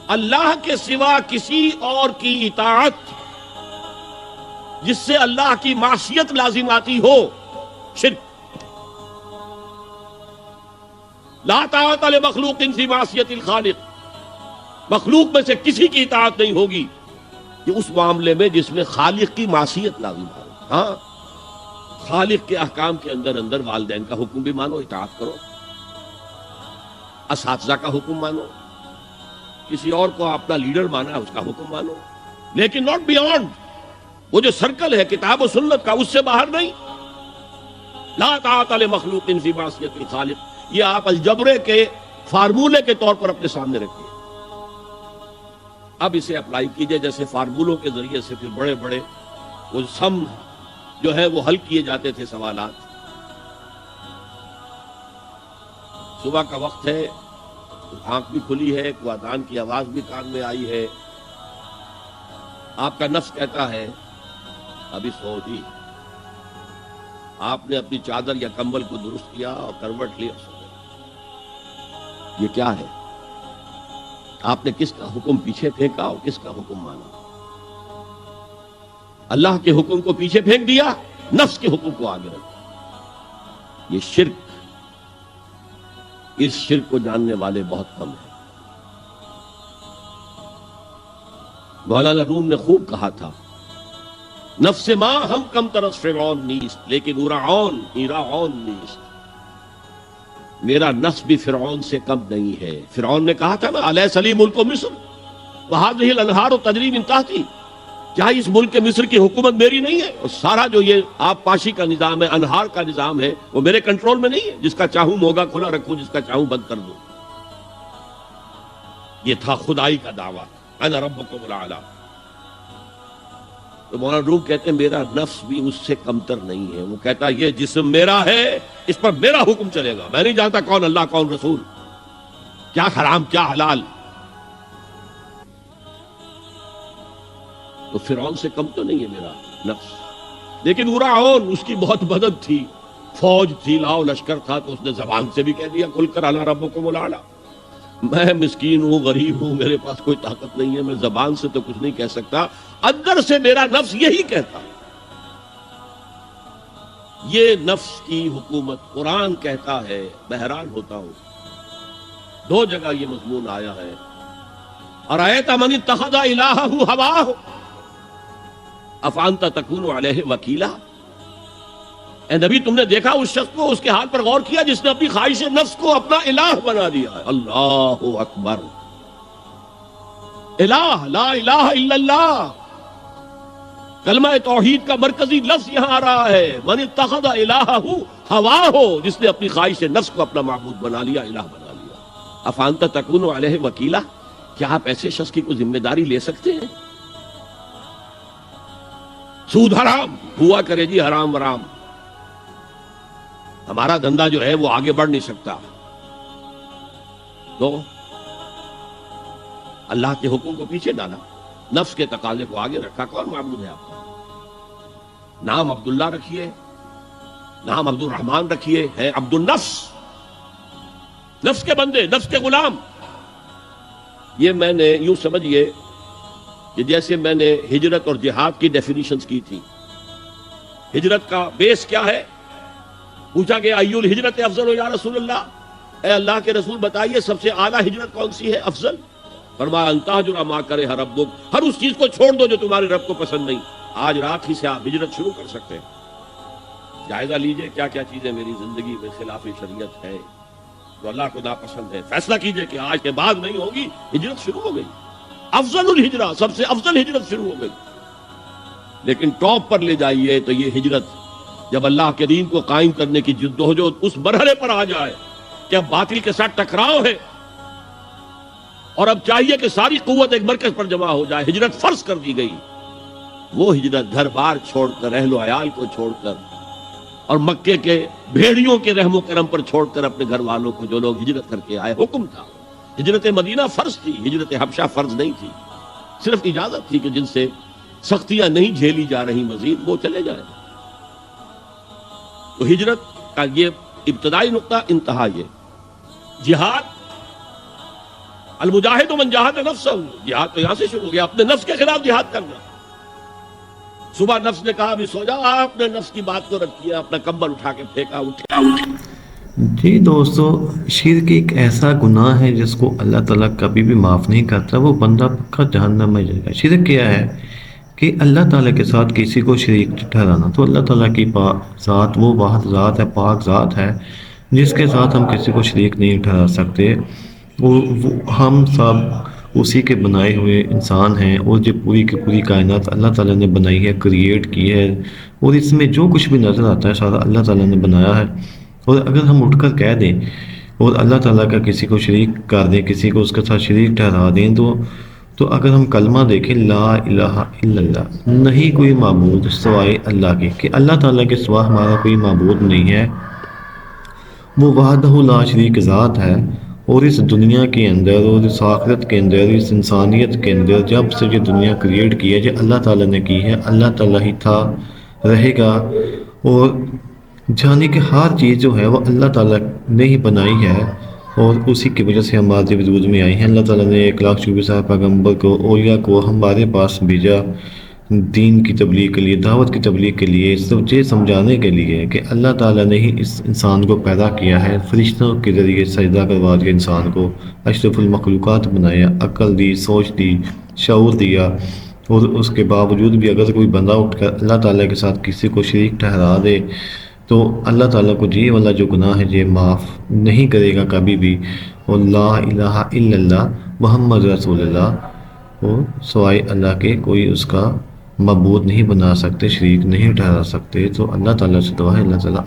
اللہ کے سوا کسی اور کی اطاعت جس سے اللہ کی معصیت لازم آتی ہو، شرک۔ لا طاعت لمخلوق فی معصیت الخالق، مخلوق میں سے کسی کی اطاعت نہیں ہوگی کہ اس معاملے میں جس میں خالق کی معصیت لازم ہو۔ ہاں، خالق کے احکام کے اندر اندر والدین کا حکم بھی مانو، اطاعت کرو، اساتذہ کا حکم مانو، کسی اور کو اپنا لیڈر مانا ہے اس کا حکم مانو، لیکن ناٹ بیونڈ وہ جو سرکل ہے کتاب و سنت کا، اس سے باہر نہیں۔ لا طاعت لمخلوق فی معصیت الخالق، یہ آپ الجبرے کے فارمولے کے طور پر اپنے سامنے رکھیے۔ اب اسے اپلائی کیجئے، جیسے فارمولوں کے ذریعے سے پھر بڑے بڑے وہ سم جو ہے وہ حل کیے جاتے تھے سوالات۔ صبح کا وقت ہے، آنکھ بھی کھلی ہے، کوئی اذان کی آواز بھی کان میں آئی ہے، آپ کا نفس کہتا ہے ابھی سو جی۔ آپ نے اپنی چادر یا کمبل کو درست کیا اور کروٹ لی اور سو گئے۔ یہ کیا ہے؟ آپ نے کس کا حکم پیچھے پھینکا اور کس کا حکم مانا؟ اللہ کے حکم کو پیچھے پھینک دیا، نفس کے حکم کو آگے رکھا۔ یہ شرک، اس شرک کو جاننے والے بہت کم ہیں۔ مولانا روم نے خوب کہا تھا، نفس ما ہم کم ترس فرعون نیست لیکن اورعون ایراعون نیست، میرا نفس بھی فرعون سے کم نہیں ہے۔ فرعون نے کہا تھا نا الیس لی ملک مصر وہذہ الانہار تجری من تحتی، کیا اس ملک مصر کی حکومت میری نہیں ہے؟ اور سارا جو یہ آب پاشی کا نظام ہے، انہار کا نظام ہے، وہ میرے کنٹرول میں نہیں ہے؟ جس کا چاہوں موگا کھلا رکھوں، جس کا چاہوں بند کر دوں۔ یہ تھا خدائی کا دعویٰ، انا ربکم الاعلی۔ تو مولانا روم کہتے ہیں میرا نفس بھی اس سے کمتر نہیں ہے۔ وہ کہتا ہے یہ جسم میرا ہے، اس پر میرا حکم چلے گا، میں نہیں جانتا کون اللہ کون رسول، کیا حرام کیا حلال۔ تو فرعون سے کم تو نہیں ہے میرا نفس، لیکن اورعون اس کی بہت مدد تھی، فوج تھی، لاؤ لشکر تھا، تو اس نے زبان سے بھی کہہ دیا کھل کر انا ربکم الاعلی۔ میں مسکین ہوں، غریب ہوں، میرے پاس کوئی طاقت نہیں ہے، میں زبان سے تو کچھ نہیں کہہ سکتا، اندر سے میرا نفس یہی کہتا۔ یہ نفس کی حکومت قرآن کہتا ہے، میں حیران ہوتا ہوں، دو جگہ یہ مضمون آیا ہے، ارأیت من اتخذ الہہ ہواہ افانت تکون علیہ وکیلا۔ اے نبی تم نے دیکھا اس شخص کو، اس کے حال پر غور کیا جس نے اپنی خواہش نفس کو اپنا الہ بنا دیا ہے۔ اللہ اکبر، الہ لا الہ الا اللہ، کلمہ توحید کا مرکزی لفظ یہاں آ رہا ہے، من اتخذ الہہ ہواہ، جس نے اپنی خواہش نفس کو اپنا معبود بنا لیا، الہ بنا لیا۔ افانت تکون علیہ وکیلا، کیا آپ ایسے شخص کی کوئی ذمہ داری لے سکتے ہیں؟ سود حرام ہوا کرے جی، حرام ورام، ہمارا دھندا جو ہے وہ آگے بڑھ نہیں سکتا، تو اللہ کے حکم کو پیچھے ڈالا، نفس کے تقاضے کو آگے رکھا۔ کون معبود ہے آپ کا؟ نام عبداللہ رکھیے، نام عبد الرحمن رکھیے، ہے عبد النفس، نفس کے بندے، نفس کے غلام۔ یہ میں نے یوں سمجھئے کہ جیسے میں نے ہجرت اور جہاد کی ڈیفینیشنز کی تھی۔ ہجرت کا بیس کیا ہے؟ پوچھا کہ ایو الہجرت افضل یا رسول اللہ، اے اللہ کے رسول بتائیے سب سے اعلیٰ ہجرت کون سی ہے، افضل؟ فرمایا ان تہجر ما کرہ ربک، ہر اس چیز کو چھوڑ دو جو تمہارے رب کو پسند نہیں۔ آج رات ہی سے آپ ہجرت شروع کر سکتے ہیں، جائزہ لیجئے کیا کیا چیزیں میری زندگی میں خلاف شریعت ہے جو اللہ کو ناپسند ہے، فیصلہ کیجئے کہ آج کے بعد نہیں ہوگی، ہجرت شروع ہو گئی، افضل الہجرہ، سب سے افضل ہجرت شروع ہو گئی۔ لیکن ٹاپ پر لے جائیے تو یہ ہجرت جب اللہ کے دین کو قائم کرنے کی جدوجہد اس مرحلے پر آ جائے کہ اب باطل کے ساتھ ٹکراؤ ہے اور اب چاہیے کہ ساری قوت ایک مرکز پر جمع ہو جائے، ہجرت فرض کر دی گئی، وہ ہجرت گھر بار چھوڑ کر، اہل و عیال کو چھوڑ کر، اور مکے کے بھیڑیوں کے رحم و کرم پر چھوڑ کر اپنے گھر والوں کو، جو لوگ ہجرت کر کے آئے، حکم تھا۔ ہجرت مدینہ فرض تھی، ہجرت حبشہ فرض نہیں تھی، صرف اجازت تھی کہ جن سے سختیاں نہیں جھیلی جا رہی مزید وہ چلے جائیں۔ تو ہجرت کا یہ ابتدائی نقطہ، انتہا یہ۔ جہاد المجاہد من جاہد نفسہ، جہاد تو یہاں سے شروع ہو گیا، اپنے نفس کے خلاف جہاد کرنا۔ صبح نفس نے کہا ابھی سو جاؤ، آپ نے نفس کی بات کو رد کیا، اپنا کمبل اٹھا کے پھینکا، اٹھا۔ جی دوستو، شرک ایک ایسا گناہ ہے جس کو اللہ تعالیٰ کبھی بھی معاف نہیں کرتا، وہ بندہ پکا جہنم میں جائے گا۔ شرک کیا ہے کہ اللہ تعالیٰ کے ساتھ کسی کو شریک ٹھہرانا۔ تو اللہ تعالیٰ کی ذات وہ واحد ذات ہے، پاک ذات ہے، جس کے ساتھ ہم کسی کو شریک نہیں ٹھہرا سکتے۔ ہم سب اسی کے بنائے ہوئے انسان ہیں، اور جو پوری کی پوری کائنات اللہ تعالیٰ نے بنائی ہے، کریٹ کی ہے، اور اس میں جو کچھ بھی نظر آتا ہے سارا اللہ تعالیٰ نے بنایا ہے۔ اور اگر ہم اٹھ کر کہہ دیں اور اللہ تعالیٰ کا کسی کو شریک کر دیں، کسی کو اس کے ساتھ شریک ٹھہرا دیں، تو اگر ہم کلمہ دیکھیں لا الہ الا اللہ، نہیں کوئی معبود سوائے اللہ کے، کہ اللہ تعالیٰ کے سوا ہمارا کوئی معبود نہیں ہے، وہ وحدہ لا شریک ذات ہے۔ اور اس دنیا کے اندر اور اس آخرت کے اندر، اس انسانیت کے اندر، جب سے یہ دنیا کریٹ کی ہے، جو اللہ تعالیٰ نے کی ہے، اللہ تعالیٰ ہی تھا، رہے گا، اور جانے کہ ہر چیز جو ہے وہ اللہ تعالیٰ نے ہی بنائی ہے، اور اسی کی وجہ سے ہمارے وجود میں آئی ہیں۔ اللہ تعالیٰ نے 1,24,000 پیغمبر کو، اولیاء کو ہمارے پاس بھیجا دین کی تبلیغ کے لیے، دعوت کی تبلیغ کے لیے، یہ سمجھانے کے لیے کہ اللہ تعالیٰ نے ہی اس انسان کو پیدا کیا ہے، فرشتوں کے ذریعے سجدہ کروا دیا انسان کو، اشرف المخلوقات بنایا، عقل دی، سوچ دی، شعور دیا، اور اس کے باوجود بھی اگر کوئی بندہ اٹھ کر اللہ تعالیٰ کے ساتھ کسی کو شریک ٹھہرا دے تو اللہ تعالیٰ کو یہ والا جو گناہ ہے یہ معاف نہیں کرے گا کبھی بھی۔ اور لا الہ الا اللہ محمد رسول اللہ، اور سوائے اللہ کے کوئی اس کا معبود نہیں بنا سکتے، شریک نہیں ٹھہرا سکتے۔ تو اللہ تعالیٰ سے دعا ہے اللہ تعالیٰ